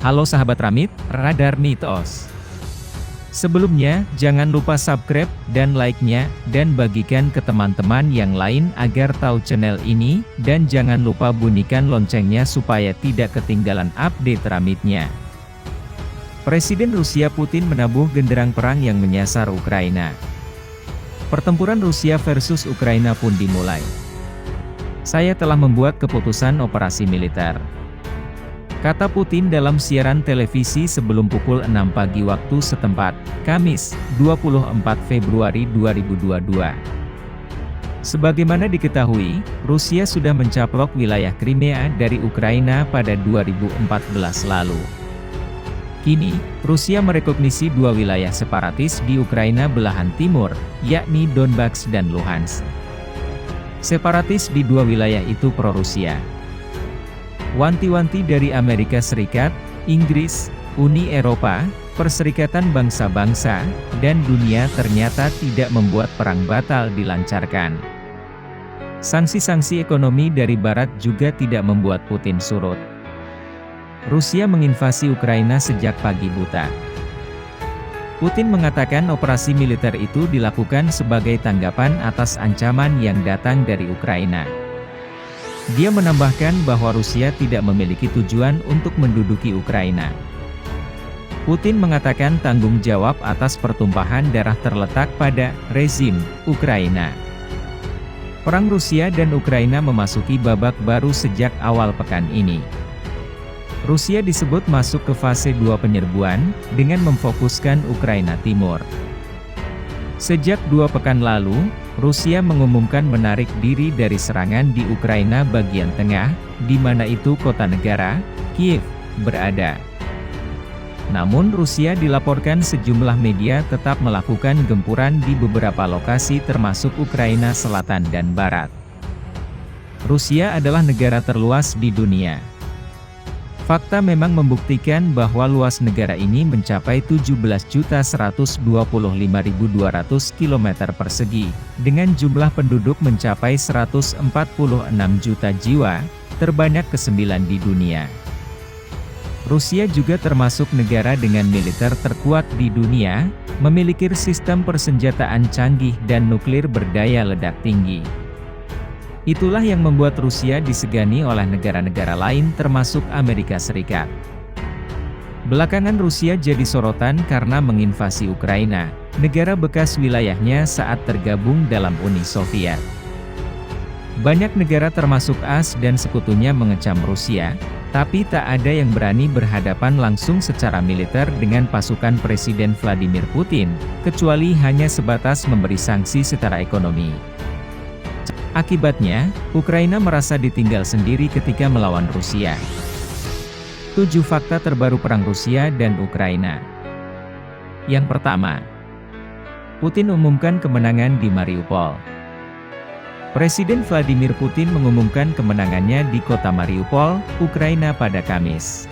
Halo sahabat Ramit, Radar Mitos. Sebelumnya, jangan lupa subscribe dan like-nya, dan bagikan ke teman-teman yang lain agar tahu channel ini, dan jangan lupa bunyikan loncengnya supaya tidak ketinggalan update Ramitnya. Presiden Rusia Putin menabuh genderang perang yang menyasar Ukraina. Pertempuran Rusia versus Ukraina pun dimulai. Saya telah membuat keputusan operasi militer, kata Putin dalam siaran televisi sebelum pukul 6 pagi waktu setempat, Kamis, 24 Februari 2022. Sebagaimana diketahui, Rusia sudah mencaplok wilayah Crimea dari Ukraina pada 2014 lalu. Kini, Rusia merekognisi dua wilayah separatis di Ukraina belahan timur, yakni Donbas dan Luhansk. Separatis di dua wilayah itu pro-Rusia. Wanti-wanti dari Amerika Serikat, Inggris, Uni Eropa, Perserikatan Bangsa-Bangsa, dan dunia ternyata tidak membuat perang batal dilancarkan. Sanksi-sanksi ekonomi dari Barat juga tidak membuat Putin surut. Rusia menginvasi Ukraina sejak pagi buta. Putin mengatakan operasi militer itu dilakukan sebagai tanggapan atas ancaman yang datang dari Ukraina. Dia menambahkan bahwa Rusia tidak memiliki tujuan untuk menduduki Ukraina. Putin mengatakan tanggung jawab atas pertumpahan darah terletak pada rezim Ukraina. Perang Rusia dan Ukraina memasuki babak baru sejak awal pekan ini. Rusia disebut masuk ke fase 2 penyerbuan, dengan memfokuskan Ukraina Timur. Sejak 2 pekan lalu, Rusia mengumumkan menarik diri dari serangan di Ukraina bagian tengah, di mana itu kota negara, Kiev, berada. Namun Rusia dilaporkan sejumlah media tetap melakukan gempuran di beberapa lokasi termasuk Ukraina Selatan dan Barat. Rusia adalah negara terluas di dunia. Fakta memang membuktikan bahwa luas negara ini mencapai 17.125.200 km persegi, dengan jumlah penduduk mencapai 146 juta jiwa, terbanyak ke-9 di dunia. Rusia juga termasuk negara dengan militer terkuat di dunia, memiliki sistem persenjataan canggih dan nuklir berdaya ledak tinggi. Itulah yang membuat Rusia disegani oleh negara-negara lain termasuk Amerika Serikat. Belakangan Rusia jadi sorotan karena menginvasi Ukraina, negara bekas wilayahnya saat tergabung dalam Uni Soviet. Banyak negara termasuk AS dan sekutunya mengecam Rusia, tapi tak ada yang berani berhadapan langsung secara militer dengan pasukan Presiden Vladimir Putin, kecuali hanya sebatas memberi sanksi secara ekonomi. Akibatnya, Ukraina merasa ditinggal sendiri ketika melawan Rusia. 7 fakta terbaru perang Rusia dan Ukraina. Yang pertama, Putin umumkan kemenangan di Mariupol. Presiden Vladimir Putin mengumumkan kemenangannya di kota Mariupol, Ukraina pada Kamis.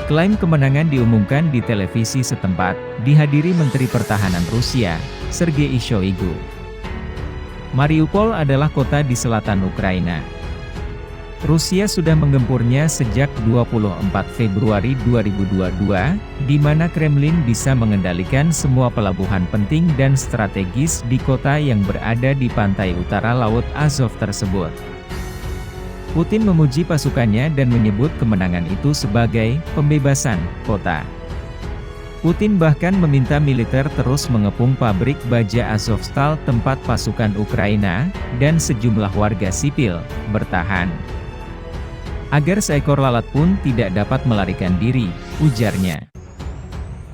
Klaim kemenangan diumumkan di televisi setempat, dihadiri Menteri Pertahanan Rusia, Sergei Shoigu. Mariupol adalah kota di selatan Ukraina. Rusia sudah menggempurnya sejak 24 Februari 2022, di mana Kremlin bisa mengendalikan semua pelabuhan penting dan strategis di kota yang berada di pantai utara Laut Azov tersebut. Putin memuji pasukannya dan menyebut kemenangan itu sebagai pembebasan kota. Putin bahkan meminta militer terus mengepung pabrik baja Azovstal tempat pasukan Ukraina, dan sejumlah warga sipil, bertahan. Agar seekor lalat pun tidak dapat melarikan diri, ujarnya.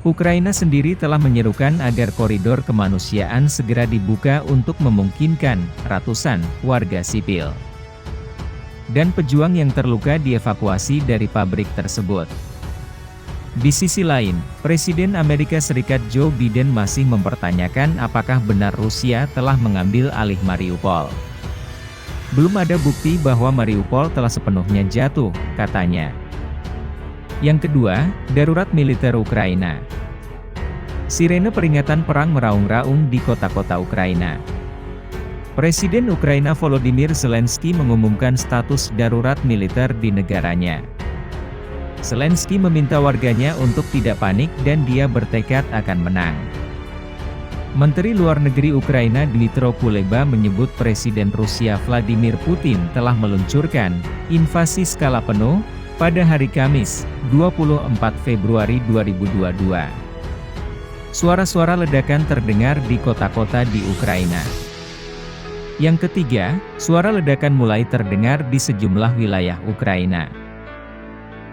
Ukraina sendiri telah menyerukan agar koridor kemanusiaan segera dibuka untuk memungkinkan ratusan warga sipil dan pejuang yang terluka dievakuasi dari pabrik tersebut. Di sisi lain, Presiden Amerika Serikat Joe Biden masih mempertanyakan apakah benar Rusia telah mengambil alih Mariupol. Belum ada bukti bahwa Mariupol telah sepenuhnya jatuh, katanya. Yang kedua, darurat militer Ukraina. Sirene peringatan perang meraung-raung di kota-kota Ukraina. Presiden Ukraina Volodymyr Zelensky mengumumkan status darurat militer di negaranya. Zelensky meminta warganya untuk tidak panik dan dia bertekad akan menang. Menteri Luar Negeri Ukraina Dmytro Kuleba menyebut Presiden Rusia Vladimir Putin telah meluncurkan invasi skala penuh pada hari Kamis, 24 Februari 2022. Suara-suara ledakan terdengar di kota-kota di Ukraina. Yang ketiga, suara ledakan mulai terdengar di sejumlah wilayah Ukraina.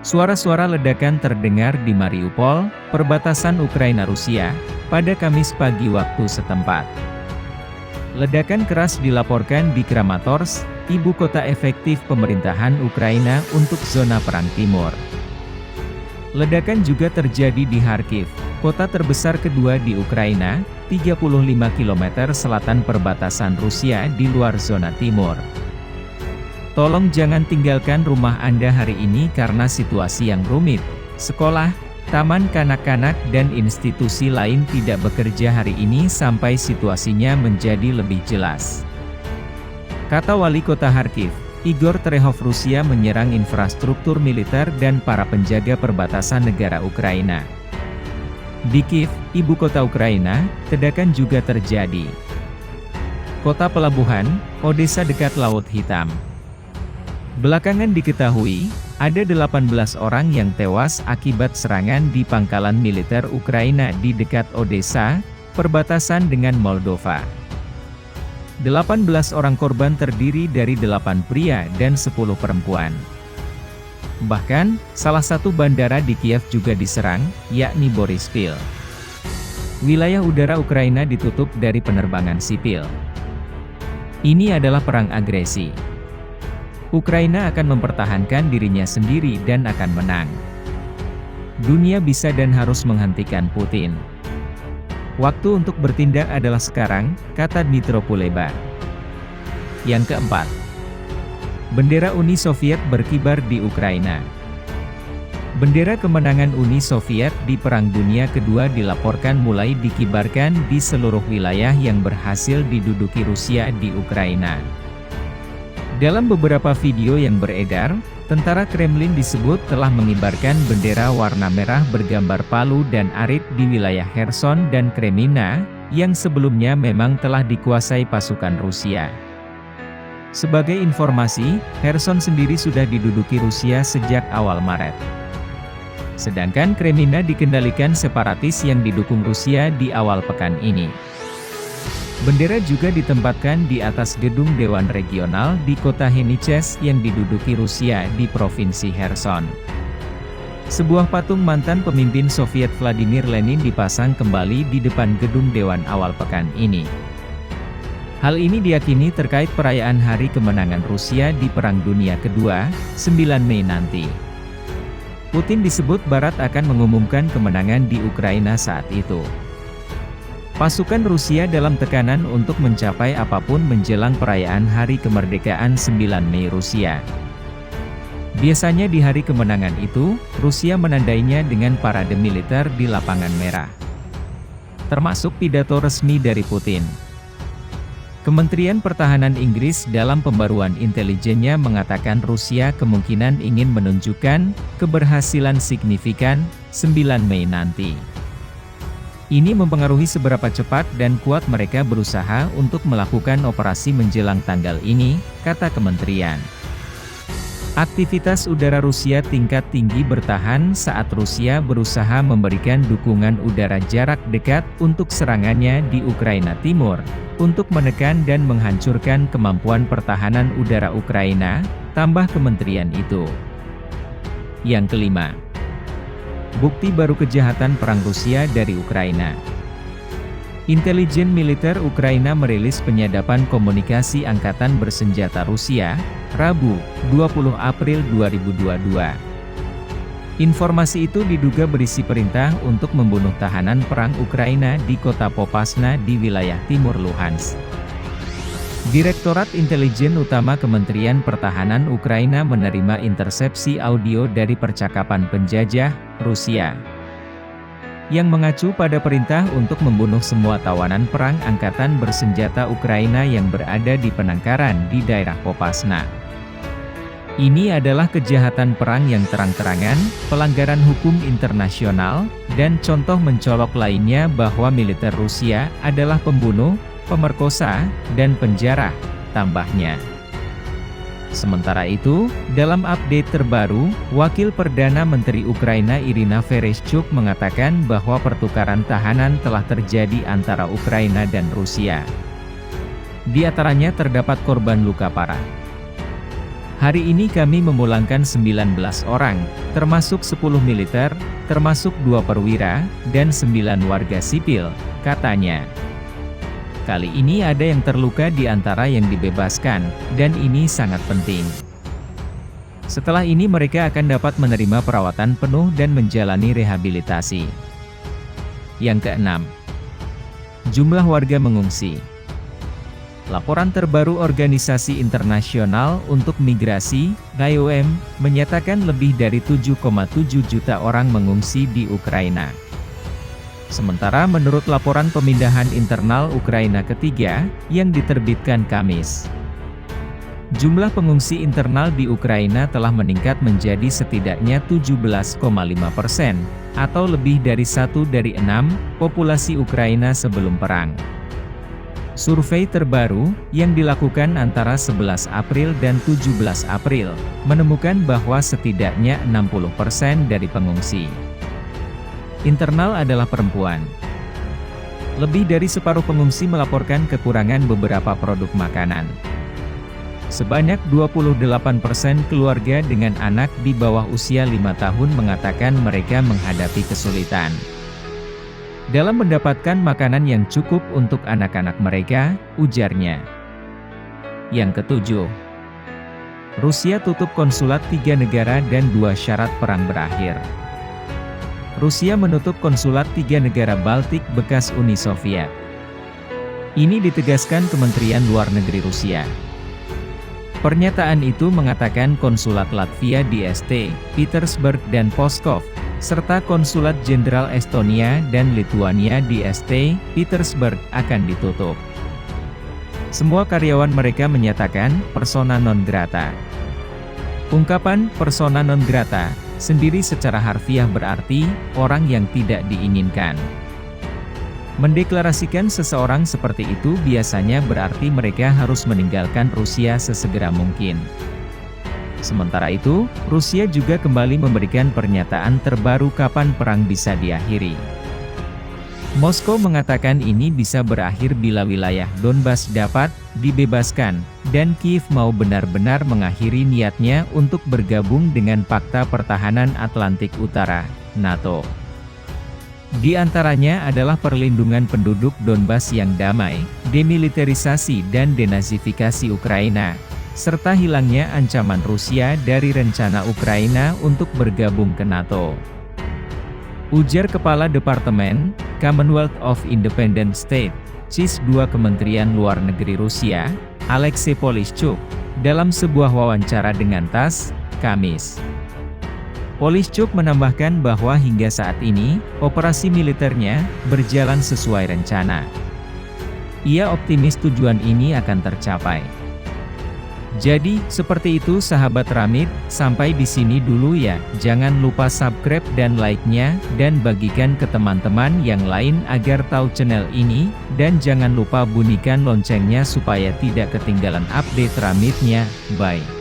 Suara-suara ledakan terdengar di Mariupol, perbatasan Ukraina-Rusia, pada Kamis pagi waktu setempat. Ledakan keras dilaporkan di Kramatorsk, ibu kota efektif pemerintahan Ukraina untuk zona perang timur. Ledakan juga terjadi di Kharkiv, kota terbesar kedua di Ukraina, 35 km selatan perbatasan Rusia di luar zona timur. Tolong jangan tinggalkan rumah Anda hari ini karena situasi yang rumit. Sekolah, taman kanak-kanak dan institusi lain tidak bekerja hari ini sampai situasinya menjadi lebih jelas. Kata Wali Kota Kharkiv, Igor Terehov. Rusia menyerang infrastruktur militer dan para penjaga perbatasan negara Ukraina. Di Kiev, ibu kota Ukraina, ledakan juga terjadi. Kota pelabuhan, Odessa dekat Laut Hitam. Belakangan diketahui, ada 18 orang yang tewas akibat serangan di pangkalan militer Ukraina di dekat Odessa, perbatasan dengan Moldova. 18 orang korban terdiri dari 8 pria dan 10 perempuan. Bahkan, salah satu bandara di Kiev juga diserang, yakni Boryspil. Wilayah udara Ukraina ditutup dari penerbangan sipil. Ini adalah perang agresi. Ukraina akan mempertahankan dirinya sendiri dan akan menang. Dunia bisa dan harus menghentikan Putin. Waktu untuk bertindak adalah sekarang, kata Dmytro Kuleba. Yang keempat, bendera Uni Soviet berkibar di Ukraina. Bendera kemenangan Uni Soviet di Perang Dunia Kedua dilaporkan mulai dikibarkan di seluruh wilayah yang berhasil diduduki Rusia di Ukraina. Dalam beberapa video yang beredar, tentara Kremlin disebut telah mengibarkan bendera warna merah bergambar palu dan arit di wilayah Kherson dan Kremina, yang sebelumnya memang telah dikuasai pasukan Rusia. Sebagai informasi, Kherson sendiri sudah diduduki Rusia sejak awal Maret. Sedangkan Kremina dikendalikan separatis yang didukung Rusia di awal pekan ini. Bendera juga ditempatkan di atas gedung Dewan Regional di kota Heniches yang diduduki Rusia di Provinsi Kherson. Sebuah patung mantan pemimpin Soviet Vladimir Lenin dipasang kembali di depan gedung Dewan awal pekan ini. Hal ini diyakini terkait perayaan Hari Kemenangan Rusia di Perang Dunia Kedua, 9 Mei nanti. Putin disebut Barat akan mengumumkan kemenangan di Ukraina saat itu. Pasukan Rusia dalam tekanan untuk mencapai apapun menjelang perayaan Hari Kemerdekaan 9 Mei Rusia. Biasanya di hari kemenangan itu, Rusia menandainya dengan parade militer di lapangan merah. Termasuk pidato resmi dari Putin. Kementerian Pertahanan Inggris dalam pembaruan intelijennya mengatakan Rusia kemungkinan ingin menunjukkan keberhasilan signifikan 9 Mei nanti. Ini mempengaruhi seberapa cepat dan kuat mereka berusaha untuk melakukan operasi menjelang tanggal ini, kata kementerian. Aktivitas udara Rusia tingkat tinggi bertahan saat Rusia berusaha memberikan dukungan udara jarak dekat untuk serangannya di Ukraina Timur, untuk menekan dan menghancurkan kemampuan pertahanan udara Ukraina, tambah kementerian itu. Yang kelima, bukti baru kejahatan perang Rusia dari Ukraina. Intelijen militer Ukraina merilis penyadapan komunikasi angkatan bersenjata Rusia, Rabu, 20 April 2022. Informasi itu diduga berisi perintah untuk membunuh tahanan perang Ukraina di kota Popasna di wilayah timur Luhansk. Direktorat Intelijen Utama Kementerian Pertahanan Ukraina menerima intersepsi audio dari percakapan penjajah Rusia yang mengacu pada perintah untuk membunuh semua tawanan perang angkatan bersenjata Ukraina yang berada di penangkaran di daerah Popasna. Ini adalah kejahatan perang yang terang-terangan, pelanggaran hukum internasional, dan contoh mencolok lainnya bahwa militer Rusia adalah pembunuh, pemerkosa, dan penjara, tambahnya. Sementara itu, dalam update terbaru, Wakil Perdana Menteri Ukraina Irina Vereshchuk mengatakan bahwa pertukaran tahanan telah terjadi antara Ukraina dan Rusia. Di antaranya terdapat korban luka parah. Hari ini kami memulangkan 19 orang, termasuk 10 militer, termasuk 2 perwira, dan 9 warga sipil, katanya. Kali ini ada yang terluka di antara yang dibebaskan, dan ini sangat penting. Setelah ini mereka akan dapat menerima perawatan penuh dan menjalani rehabilitasi. Yang keenam, jumlah warga mengungsi. Laporan terbaru Organisasi Internasional untuk Migrasi, IOM, menyatakan lebih dari 7,7 juta orang mengungsi di Ukraina. Sementara menurut laporan pemindahan internal Ukraina ketiga, yang diterbitkan Kamis, jumlah pengungsi internal di Ukraina telah meningkat menjadi setidaknya 17,5%, atau lebih dari 1 dari 6, populasi Ukraina sebelum perang. Survei terbaru, yang dilakukan antara 11 April dan 17 April, menemukan bahwa setidaknya 60% dari pengungsi internal adalah perempuan. Lebih dari separuh pengungsi melaporkan kekurangan beberapa produk makanan. Sebanyak 28% keluarga dengan anak di bawah usia 5 tahun mengatakan mereka menghadapi kesulitan dalam mendapatkan makanan yang cukup untuk anak-anak mereka, ujarnya. Yang ketujuh, Rusia tutup konsulat 3 negara dan 2 syarat perang berakhir. Rusia menutup konsulat 3 negara Baltik bekas Uni Soviet. Ini ditegaskan Kementerian Luar Negeri Rusia. Pernyataan itu mengatakan konsulat Latvia di St. Petersburg dan Pskov, serta konsulat jenderal Estonia dan Lituania di St. Petersburg akan ditutup. Semua karyawan mereka menyatakan persona non grata. Ungkapan persona non grata sendiri secara harfiah berarti orang yang tidak diinginkan. Mendeklarasikan seseorang seperti itu biasanya berarti mereka harus meninggalkan Rusia sesegera mungkin. Sementara itu, Rusia juga kembali memberikan pernyataan terbaru kapan perang bisa diakhiri. Moskow mengatakan ini bisa berakhir bila wilayah Donbas dapat dibebaskan, dan Kiev mau benar-benar mengakhiri niatnya untuk bergabung dengan Pakta Pertahanan Atlantik Utara, NATO. Di antaranya adalah perlindungan penduduk Donbas yang damai, demilitarisasi dan denazifikasi Ukraina, serta hilangnya ancaman Rusia dari rencana Ukraina untuk bergabung ke NATO. Ujar Kepala Departemen Commonwealth of Independent States, CIS-2 Kementerian Luar Negeri Rusia, Alexei Polishchuk, dalam sebuah wawancara dengan TASS, Kamis. Polishchuk menambahkan bahwa hingga saat ini, operasi militernya berjalan sesuai rencana. Ia optimis tujuan ini akan tercapai. Jadi, seperti itu sahabat Ramit, sampai di sini dulu ya. Jangan lupa subscribe dan like-nya, dan bagikan ke teman-teman yang lain agar tahu channel ini, dan jangan lupa bunyikan loncengnya supaya tidak ketinggalan update Ramitnya. Bye.